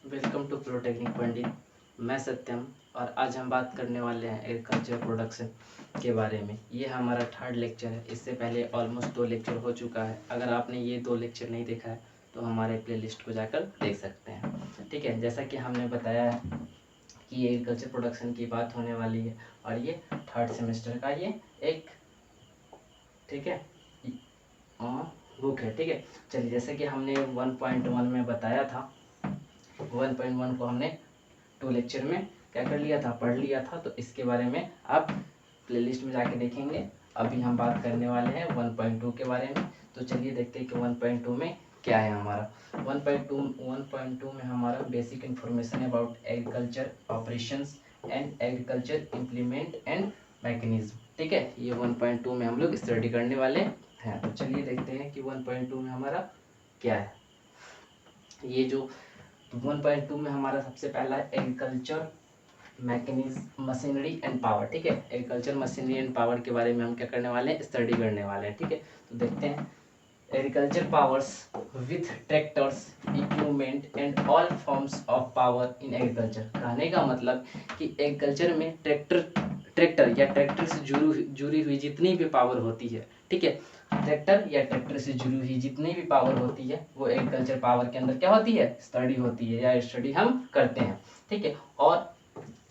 Welcome to प्रोटेक्निक पंडित। मैं सत्यम और आज हम बात करने वाले हैं एग्रीकल्चर प्रोडक्शन के बारे में। ये हमारा थर्ड लेक्चर है। इससे पहले ऑलमोस्ट 2 लेक्चर हो चुका है। अगर आपने ये 2 लेक्चर नहीं देखा है तो हमारे प्लेलिस्ट को जाकर देख सकते हैं। ठीक है, जैसा कि हमने बताया है कि एग्रीकल्चर प्रोडक्शन की बात होने वाली है और ये थर्ड सेमेस्टर का ये एक ठीक है बुक है। ठीक है, चलिए जैसे कि हमने 1.1 में बताया था, 1.1 को हमने 2 लेक्चर में क्या कर लिया था, पढ़ लिया था। तो इसके बारे में आप प्लेलिस्ट में जाके देखेंगे। अभी हम बात करने वाले हैं 1.2 के बारे में। तो चलिए देखते हैं कि 1.2 में क्या है हमारा। 1.2 में हमारा basic information about agriculture operations and agriculture implement and mechanism. ठीक है, ये 1.2 में हम लोग स्टडी करने वाले हैं। तो चलिए देखते हैं कि 1.2 में हमारा क्या है। ये जो 1.2 में हमारा सबसे पहला agriculture mechanism machinery and power. ठीक है, एग्रीकल्चर मशीनरी एंड पावर के बारे में हम क्या करने वाले हैं, स्टडी करने वाले हैं। ठीक है, तो देखते हैं agriculture powers with tractors equipment and all forms of power in agriculture. कहने का मतलब कि एग्रीकल्चर में ट्रैक्टर या ट्रैक्टर से जुड़ी हुई जितनी भी पावर होती है, ठीक है, ट्रैक्टर या ट्रैक्टर से जुड़ी हुई जितनी भी पावर होती है वो एग्रीकल्चर पावर के अंदर क्या होती है, स्टडी होती है या स्टडी हम करते हैं। ठीक है, और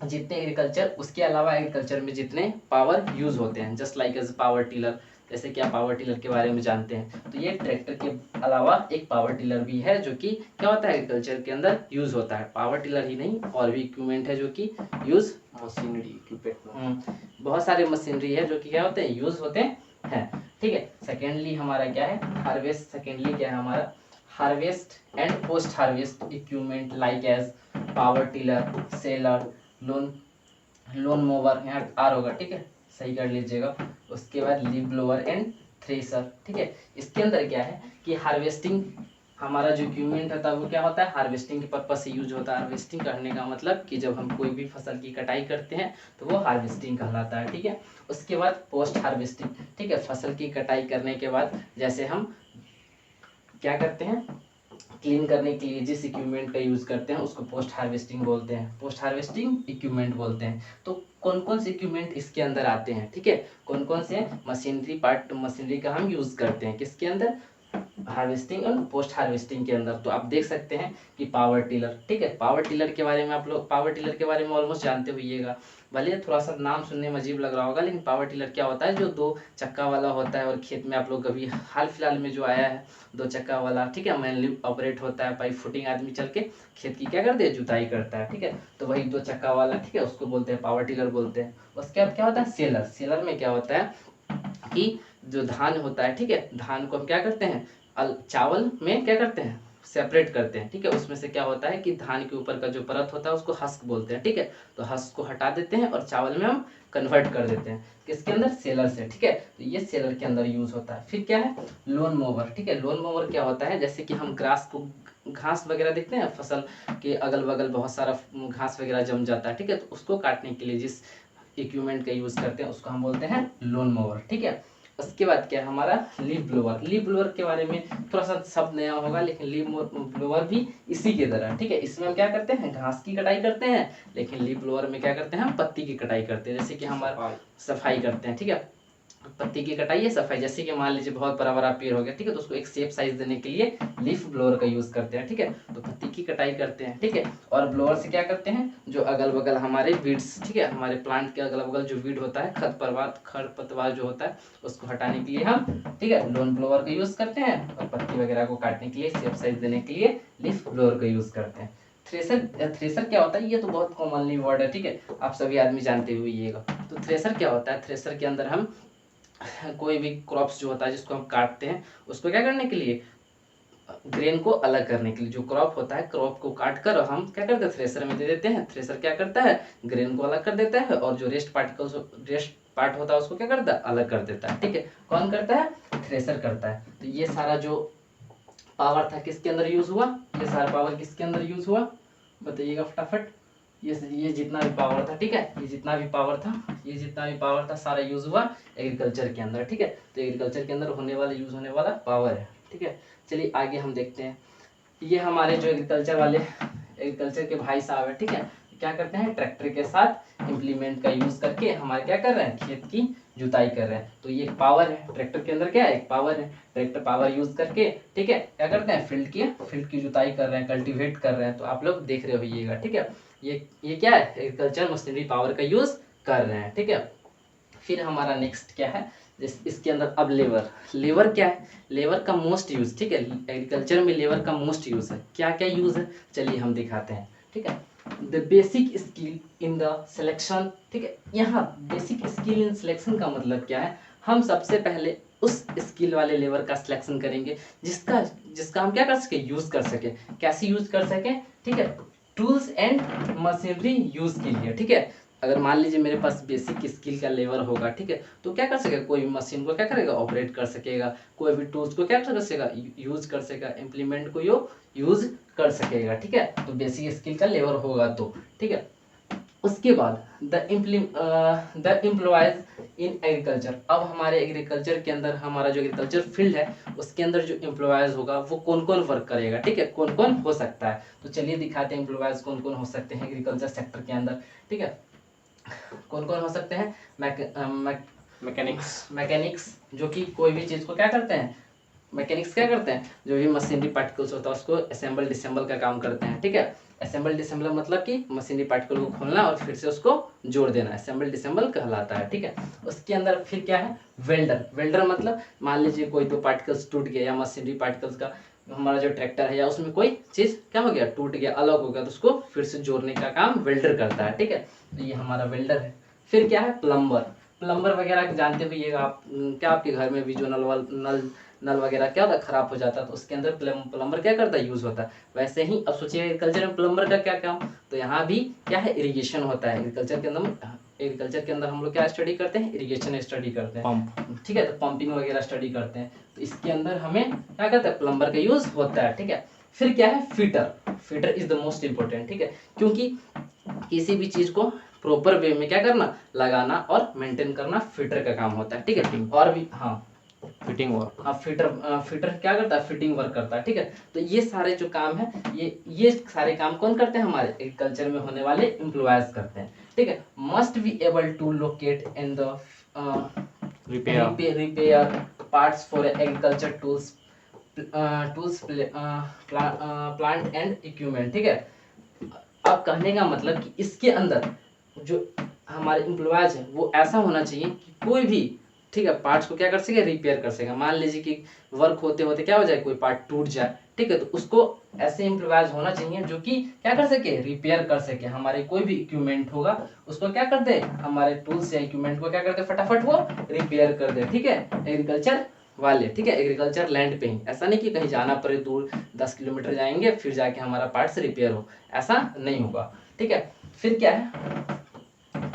जितने एग्रीकल्चर, उसके अलावा एग्रीकल्चर में जितने पावर यूज होते हैं, just like as power tiller, जैसे कि आप पावर टिलर के बारे में जानते हैं। तो ये ट्रैक्टर के अलावा एक पावर टिलर भी है जो कि क्या होता है, एग्रीकल्चर के अंदर यूज होता है। पावर टिलर ही नहीं, और भी इक्विपमेंट है जो कि यूज, मशीनरी इक्विपमेंट, बहुत सारे मशीनरी है जो कि क्या होते हैं, यूज होते हैं। ठीक है, सेकेंडली हमारा क्या है, हार्वेस्ट। सेकेंडली क्या है हमारा, harvest and post harvest equipment like as power tiller, seller, lawn mower, यहाँ आर होगा, ठीक है, सही कर लीजिएगा। उसके बाद लीव ब्लोअर एंड थ्रेसर। ठीक है, इसके अंदर क्या है कि हार्वेस्टिंग, हमारा जो इक्विपमेंट होता है वो क्या होता है, हार्वेस्टिंग के पर्पज से यूज होता है। हार्वेस्टिंग करने का मतलब कि जब हम कोई भी फसल की कटाई करते हैं तो वो हार्वेस्टिंग कहलाता है। ठीक है, उसके बाद पोस्ट हार्वेस्टिंग। ठीक है, फसल की कटाई करने के बाद जैसे हम क्या करते हैं, क्लीन करने के लिए जिस इक्विपमेंट का यूज करते हैं उसको पोस्ट हार्वेस्टिंग बोलते हैं, पोस्ट हार्वेस्टिंग इक्विपमेंट बोलते हैं। तो कौन कौन से इक्विपमेंट इसके अंदर आते हैं, ठीक है, कौन कौन से मशीनरी पार्ट, मशीनरी का हम यूज करते हैं किसके अंदर, हार्वेस्टिंग और पोस्ट हार्वेस्टिंग के अंदर। तो आप देख सकते हैं कि पावर टिलर, ठीक है, पावर टिलर के बारे में आप लोग, पावर टिलर के बारे में ऑलमोस्ट जानते होइएगा। भले थोड़ा सा नाम सुनने में अजीब लग रहा होगा, लेकिन पावर टिलर क्या होता है, जो 2 चक्का वाला होता है। और खेत में आप लोग अभी हाल फिलहाल में जो आया है 2 चक्का वाला, ठीक है, मैनुअली ऑपरेट होता है, बाई फुटिंग आदमी चल के खेत की क्या करते हैं, जुताई करता है। ठीक है, तो वही 2 चक्का वाला, ठीक है, उसको बोलते हैं पावर टिलर बोलते हैं। उसके बाद क्या होता है, सेलर। सेलर में क्या होता है कि जो धान होता है, ठीक है, धान को हम क्या करते हैं, चावल में क्या करते हैं, सेपरेट करते हैं। ठीक है, उसमें से क्या होता है कि धान के ऊपर का जो परत होता है उसको हस्क बोलते हैं। ठीक है, तो हस्क को हटा देते हैं और चावल में हम कन्वर्ट कर देते हैं, किसके अंदर, सेलर से। ठीक है, तो ये सेलर के अंदर यूज होता है। फिर क्या है, लोन मोवर। ठीक है, लोन मोवर क्या होता है, जैसे कि हम ग्रास को, घास वगैरह देखते हैं, फसल के अगल बगल बहुत सारा घास वगैरह जम जाता है, ठीक है, तो उसको काटने के लिए जिस इक्विपमेंट का यूज करते हैं उसको हम बोलते हैं लोन मोवर। ठीक है, उसके बाद क्या है हमारा, लीफ ब्लोअर। लीफ ब्लोअर के बारे में थोड़ा सा शब्द नया होगा, लेकिन लीफ ब्लोअर भी इसी की तरह, ठीक है, इसमें हम क्या करते हैं, घास की कटाई करते हैं, लेकिन लीफ ब्लोअर में क्या करते हैं, हम पत्ती की कटाई करते हैं, जैसे कि हमारा सफाई करते हैं। ठीक है, पत्ती की कटाई है, सफाई, जैसे कि मान लीजिए बहुत बड़ा बड़ा पेड़ हो गया, ठीक है, तो उसको एक शेप साइज देने के लिए लीफ ब्लोअर का यूज करते हैं। ठीक है, तो पत्ती की कटाई करते हैं। ठीक है, और ब्लोअर से क्या करते हैं, जो अगल बगल हमारे वीड्स, ठीक है, हमारे प्लांट के अगल बगल जो वीड होता है, खरपतवार जो होता है, उसको हटाने के लिए हम, ठीक है, लोन ब्लोअर का यूज करते हैं, और पत्ती वगैरह को काटने के लिए, शेप साइज देने के लिए लीफ ब्लोअर का यूज करते हैं। थ्रेसर, थ्रेसर क्या होता है, ये तो बहुत कॉमनली वर्ड है, ठीक है, आप सभी आदमी जानते हुए। तो थ्रेसर क्या होता है, थ्रेसर के अंदर हम कोई भी क्रॉप्स जो होता है जिसको हम काटते हैं, उसको क्या करने के लिए, ग्रेन को अलग करने के लिए, जो क्रॉप होता है, क्रॉप को काट कर हम क्या करते हैं, थ्रेसर में दे देते हैं। थ्रेसर क्या करता है, ग्रेन को अलग कर देता है, और जो रेस्ट पार्टिकल्स, रेस्ट पार्ट होता है उसको क्या करता है, अलग कर देता है। ठीक है, कौन करता है, थ्रेसर करता है। तो ये सारा जो पावर था किसके अंदर यूज हुआ, ये सारा पावर किसके अंदर यूज हुआ, बताइएगा फटाफट। ये जितना भी पावर था, ठीक है, ये जितना भी पावर था, ये जितना भी पावर था सारा यूज हुआ एग्रीकल्चर के अंदर। ठीक है, तो एग्रीकल्चर के अंदर होने वाला, यूज होने वाला पावर है। ठीक है, चलिए आगे हम देखते हैं। ये हमारे जो एग्रीकल्चर वाले एग्रीकल्चर के भाई साहब है, ठीक है, क्या करते हैं, ट्रैक्टर के साथ इम्प्लीमेंट का यूज करके हमारे क्या कर रहे हैं, खेत की जुताई कर रहे हैं। तो ये एक पावर है, ट्रैक्टर के अंदर क्या है, एक पावर है, ट्रैक्टर पावर यूज करके, ठीक है, क्या करते हैं, फील्ड की जुताई कर रहे हैं, कल्टीवेट कर रहे हैं। तो आप लोग देख रहे होइएगा, ठीक है, ये क्या है, एग्रीकल्चर मशीनरी पावर का यूज कर रहे हैं, ठीक है। फिर हमारा नेक्स्ट क्या है, इसके अंदर अब लेबर क्या है, लेबर का मोस्ट यूज, ठीक है, एग्रीकल्चर में लेबर का मोस्ट यूज है। क्या क्या यूज है, चलिए हम दिखाते हैं, ठीक है। The basic skill in the selection, ठीक है, यहाँ बेसिक स्किल इन सिलेक्शन का मतलब क्या है, हम सबसे पहले उस स्किल वाले लेबर का सिलेक्शन करेंगे जिसका हम क्या कर सके, यूज कर सके। कैसे यूज कर सके, ठीक है, टूल्स एंड मशीनरी यूज के लिए, ठीक है। अगर मान लीजिए मेरे पास बेसिक स्किल का लेबर होगा, ठीक है, तो क्या कर सकेगा, कोई भी मशीन को क्या करेगा, ऑपरेट कर सकेगा, कोई भी टूल्स को क्या कर सकेगा, यूज कर सकेगा, इम्प्लीमेंट को यूज कर सकेगा, ठीक है। तो बेसिक स्किल का लेबर होगा तो, ठीक है। उसके बाद द एम्प्लॉयज इन एग्रीकल्चर, अब हमारे एग्रीकल्चर के अंदर, हमारा जो एग्रीकल्चर फील्ड है उसके अंदर जो एम्प्लॉयज होगा वो कौन कौन वर्क करेगा, ठीक है, कौन कौन हो सकता है। तो चलिए दिखाते हैं एम्प्लॉयज कौन कौन हो सकते हैं एग्रीकल्चर सेक्टर के अंदर, ठीक है। कौन कौन हो सकते हैं, मैकेनिक्स जो कि कोई भी चीज़ को क्या करते हैं, मैकेनिक्स क्या करते हैं, जो भी मशीनरी पार्टिकल्स होता है उसको असेंबल डिसेंबल का काम करते हैं, ठीक है। असेंबल डिसेंबल मतलब कि मशीनरी पार्टिकल को खोलना और फिर से उसको जोड़ देना, असेंबल डिसेंबल कहलाता है, ठीक है। उसके अंदर फिर क्या है, वेल्डर मतलब मान लीजिए कोई दो पार्टिकल्स टूट गया या मशीनरी पार्टिकल्स का हमारा जो ट्रैक्टर है या उसमें कोई चीज़ क्या हो गया, टूट गया, अलग हो गया, तो उसको फिर से जोड़ने का काम वेल्डर करता है, ठीक है। तो ये हमारा वेल्डर है। फिर क्या है, प्लम्बर वगैरह जानते होइएगा आप, क्या आपके घर में भी जो नल वगैरह क्या होता है, खराब हो जाता है, तो उसके अंदर प्लम्बर क्या करता है, यूज होता है। वैसे ही अब सोचिए एग्रीकल्चर में प्लम्बर का क्या काम, तो यहाँ भी क्या है, इरिगेशन होता है एग्रीकल्चर के अंदर हम लोग क्या स्टडी करते हैं, इरिगेशन स्टडी करते हैं, पंप, ठीक है, तो पंपिंग वगैरह स्टडी करते हैं। तो इसके अंदर हमें क्या करते हैं, प्लम्बर का यूज होता है, ठीक है। फिर क्या है, fitter is the most important, ठीक है, क्योंकि किसी भी चीज को प्रॉपर वे में क्या करना, लगाना और मेंटेन करना फिटर का काम होता है, ठीक है। और भी हाँ, फिटिंग वर्क, हाँ, फिटर क्या करता है, फिटिंग वर्क करता है, ठीक है। तो ये सारे जो काम है, ये सारे काम कौन करते हैं, हमारे एग्रीकल्चर में होने वाले एम्प्लॉयज करते हैं, ठीक है। Must be able to locate in the repair parts for agriculture tools plant and equipment, ठीक है। अब कहने का मतलब कि इसके अंदर जो हमारे एम्प्लॉयज है वो ऐसा होना चाहिए कि कोई भी, ठीक है, पार्ट्स को क्या कर सके, रिपेयर कर सके। मान लीजिए कि वर्क होते होते क्या हो जाए, कोई पार्ट टूट जाए, ठीक है, तो उसको ऐसे एम्प्लॉयज होना चाहिए जो कि क्या कर सके, रिपेयर कर सके। हमारे कोई भी इक्विपमेंट होगा उसको क्या कर दे, हमारे टूल्स या इक्विपमेंट को क्या कर दे, फटाफट वो रिपेयर कर दे, ठीक है, एग्रीकल्चर वाले, ठीक है, एग्रीकल्चर लैंड पे ही। ऐसा नहीं कि कहीं जाना पड़े दूर 10 किलोमीटर जाएंगे फिर जाके हमारा पार्ट्स रिपेयर हो, ऐसा नहीं होगा, ठीक है। फिर क्या है,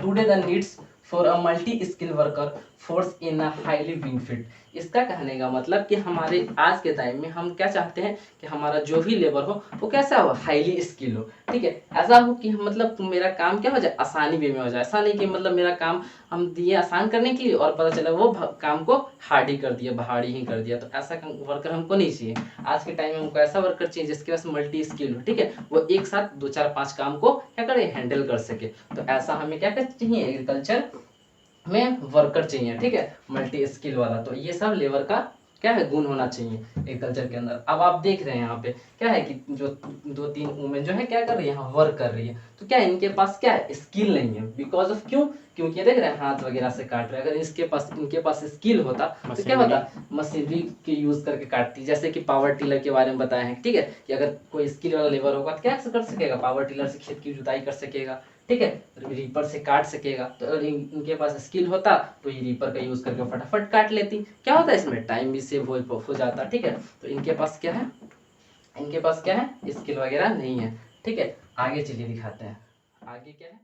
today the needs for a multi skill worker force in a highly wing fit. इसका कहने का मतलब कि हमारे आज के टाइम में हम क्या चाहते हैं कि हमारा जो भी लेबर हो वो कैसा हो, हाईली स्किल हो, ठीक है। ऐसा हो कि मतलब मेरा काम क्या हो जाए, आसानी वे में हो जाए। ऐसा नहीं कि मतलब मेरा काम हम दिए आसान करने के लिए और पता चला वो काम को हार्ड ही कर दिया, भारी ही कर दिया। तो ऐसा वर्कर हमको नहीं चाहिए। आज के टाइम में हमको ऐसा वर्कर चाहिए जिसके पास मल्टी स्किल हो, ठीक है, वो एक साथ 2 4 5 काम को क्या करे, हैंडल कर सके। तो ऐसा हमें क्या चाहिए, एग्रीकल्चर में वर्कर चाहिए, ठीक है, मल्टी स्किल वाला। तो ये सब लेबर का क्या है, गुण होना चाहिए एग्रीकल्चर के अंदर। अब आप देख रहे हैं यहाँ पे क्या है कि जो 2 3 वुमेन जो है क्या कर रही है, यहाँ वर्क कर रही है। तो क्या इनके पास क्या है, स्किल नहीं है, बिकॉज ऑफ क्यों, क्योंकि देख रहे हैं हाथ वगैरह से काट रहे हैं। अगर इनके पास स्किल होता तो क्या होता, मशीनरी के यूज करके काटती। जैसे कि पावर टिलर के बारे में बताया है, ठीक है, कि अगर कोई स्किल वाला लेबर होगा तो क्या कर सकेगा, पावर टिलर से खेत की जुताई कर सकेगा, ठीक है, रीपर से काट सकेगा। तो अगर इनके पास स्किल होता तो ये रीपर का यूज करके फटाफट काट लेती। क्या होता है, इसमें टाइम भी सेव हो जाता, ठीक है। तो इनके पास क्या है, स्किल वगैरह नहीं है, ठीक है। आगे चलिए दिखाते हैं, आगे क्या है।